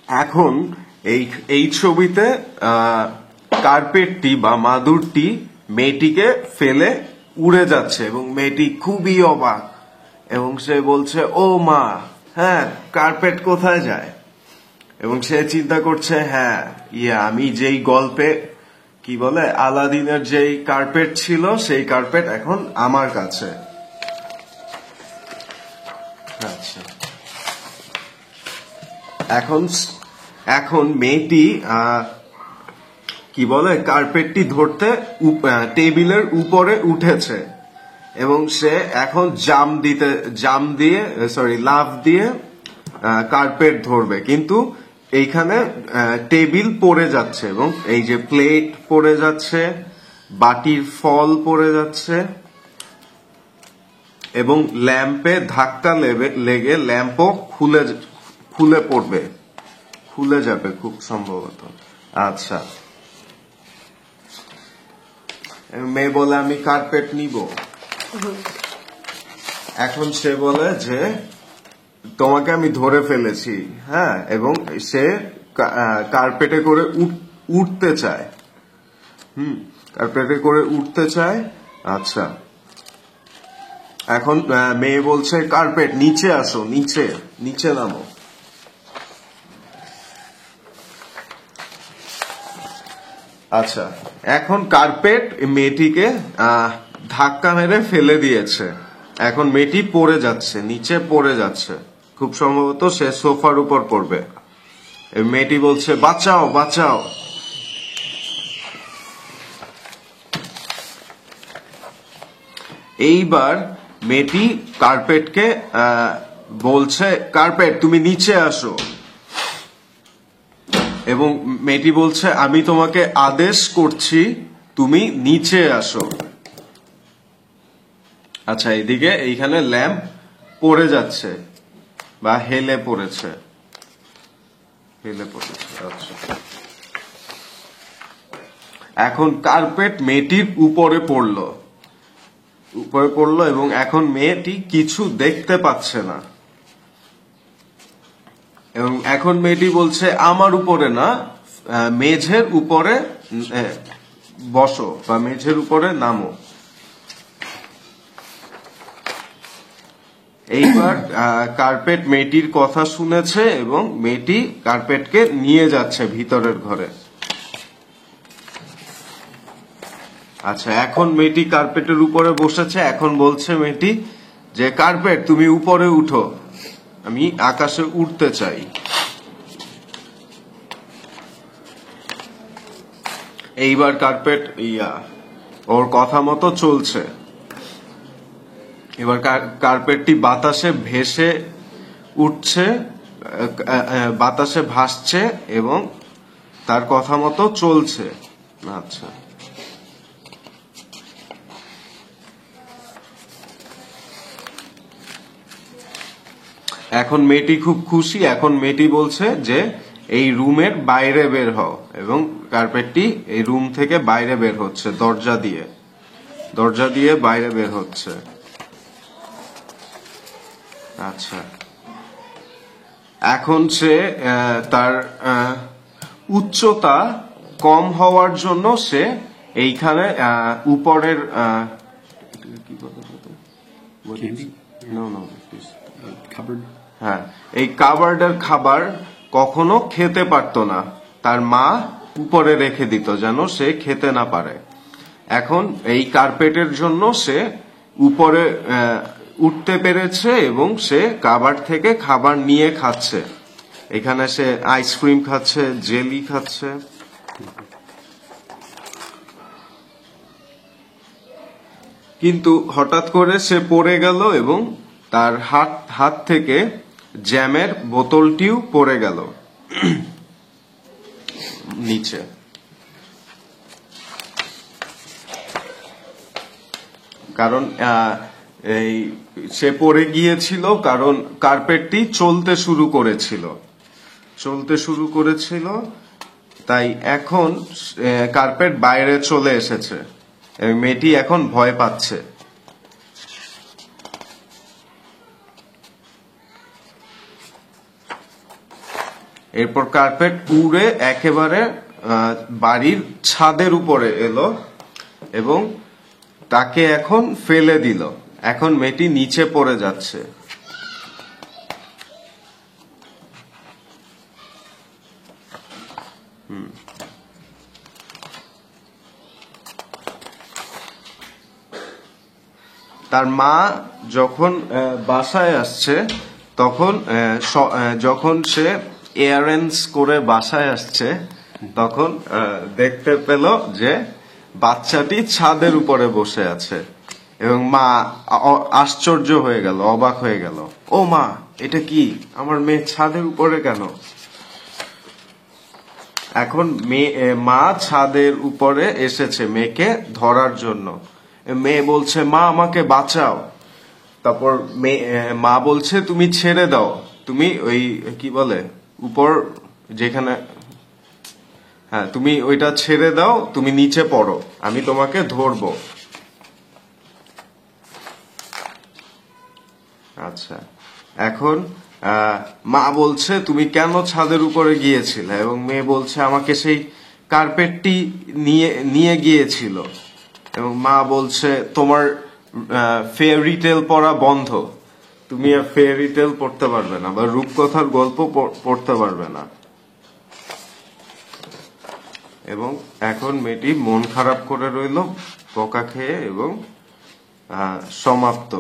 এখন এই এই ছবিতে কার্পেটটি বা মাদুরটি মেয়েটিকে ফেলে উড়ে যাচ্ছে এবং মেয়েটি খুবই অবাক এবং সে বলছে ও মা, হ্যাঁ কার্পেট কোথায় যায়? এবং সে চিন্তা করছে হ্যাঁ আমি যেই গল্পে কি বলে আলাদিনের যেই কার্পেট ছিল সেই কার্পেট এখন আমার কাছে। আচ্ছা, এখন মেয়েটি কি বলে কার্পেটটি ধরতে টেবিলের উপরে উঠেছে এবং সে এখন লাফ দিয়ে কার্পেট ধরবে, কিন্তু এইখানে টেবিল পড়ে যাচ্ছে এবং এই যে প্লেট পড়ে যাচ্ছে, বাটির ফল পড়ে যাচ্ছে এবং ল্যাম্পে ধাক্কা লেগে ল্যাম্পও খুলে যাবে খুব সম্ভবত। আচ্ছা, মেয়ে বলে আমি কার্পেট নিব। এখন সে বলে যে তোমাকে আমি ধরে ফেলেছি, হ্যাঁ, এবং সে কার্পেটে করে উঠতে চায়। কার্পেটে করে উঠতে চায়। আচ্ছা, এখন মেয়ে বলছে কার্পেট নিচে আসো, নিচে নামো। আচ্ছা, এখন কার্পেট মেয়েটিকে ধাক্কা মেরে ফেলে দিয়েছে। এখন মেয়েটি পড়ে যাচ্ছে, নিচে পড়ে যাচ্ছে, খুব সম্ভবত সে সোফার উপর পড়বে। মেয়েটি বলছে বাঁচাও বাঁচাও। এইবার মেয়েটি কার্পেটকে বলছে কার্পেট তুমি নিচে আসো, এবং মেয়েটি বলছে আমি তোমাকে আদেশ করছি তুমি নিচে আসো। আচ্ছা, এইখানে ল্যাম্প পড়ে যাচ্ছে বা হেলে পড়েছে। আচ্ছা, এখন কার্পেট মেয়েটির উপরে পড়লো এবং এখন মেয়েটি কিছু দেখতে পাচ্ছে না এবং এখন মেয়েটি বলছে আমার উপরে না, মেঝের উপরে বসো বা মেঝের উপরে নামো। এইবার কার্পেট মেয়েটির কথা শুনেছে এবং মেয়েটি কার্পেটকে নিয়ে যাচ্ছে ভিতরের ঘরে। আচ্ছা, এখন মেয়েটি কার্পেটের উপরে বসেছে। এখন বলছে মেয়েটি যে কার্পেট তুমি উপরে উঠো, আমি আকাশে উঠতে চাই। এইবার কার্পেট ওর কথা মতো চলছে। এবার কার্পেটটি বাতাসে ভেসে উঠছে, বাতাসে ভাসছে এবং তার কথা মতো চলছে। আচ্ছা, এখন মেয়েটি খুব খুশি। এখন মেয়েটি বলছে যে এই রুমের বাইরে বের হও, এবং কার্পেটটি এই রুম থেকে বাইরে বের হচ্ছে, দরজা দিয়ে বাইরে বের হচ্ছে। আচ্ছা, এখন সে তার উচ্চতা কম হওয়ার জন্য সে এইখানে উপরের হ্যাঁ, এই কাবার্ডের খাবার কখনো খেতে পারতো না, তার মা উপরে রেখে দিত যেন সে খেতে না পারে। এখন এই কার্পেটের জন্য সে উপরে উঠতে পেরেছে এবং সে কাবার্ড থেকে খাবার নিয়ে খাচ্ছে। এখানে সে আইসক্রিম খাচ্ছে, জেলি খাচ্ছে। কিন্তু হঠাৎ করে সে পড়ে গেল এবং তার হাত থেকে জ্যামের বোতলটিও পড়ে গেল নিচে। কারণ সে পড়ে গিয়েছিল কারণ কার্পেটটি চলতে শুরু করেছিল, তাই এখন কার্পেট বাইরে চলে এসেছে। মেয়েটি এখন ভয় পাচ্ছে। এরপর কার্পেট উড়ে একেবারে বাড়ির ছাদের উপরে এলো এবং তাকে এখন ফেলে দিল। এখন মেয়েটি নিচে পড়ে যাচ্ছে। তার মা যখন বাসায় আসছে তখন যখন সে এয়ারেন্স করে বাসায় আসছে তখন দেখতে পেল যে বাচ্চাটি ছাদের উপরে বসে আছে এবং মা আশ্চর্য হয়ে গেল, অবাক হয়ে গেল। ও মা, এটা কি? আমার মেয়ে ছাদের উপরে কেন? এখন মা ছাদের উপরে এসেছে মেয়েকে ধরার জন্য। মেয়ে বলছে, মা আমাকে বাঁচাও। তারপর মা বলছে, তুমি ছেড়ে দাও, তুমি ওই কি বলে উপর যেখানে, হ্যাঁ তুমি ওইটা ছেড়ে দাও, তুমি নিচে পড়ো, আমি তোমাকে ধরবো। আচ্ছা, এখন মা বলছে তুমি কেন ছাদের উপরে গিয়েছিলে, এবং মেয়ে বলছে আমাকে সেই কার্পেটটি নিয়ে গিয়েছিল। এবং মা বলছে তোমার ফেয়ারি টেল পড়া বন্ধ, তুমি আর ফেয়ারি টেল পড়তে পারবে না বা রূপকথার গল্প পড়তে পারবে না। এবং এখন মেয়েটি মন খারাপ করে রইল বকা খেয়ে এবং সমাপ্ত।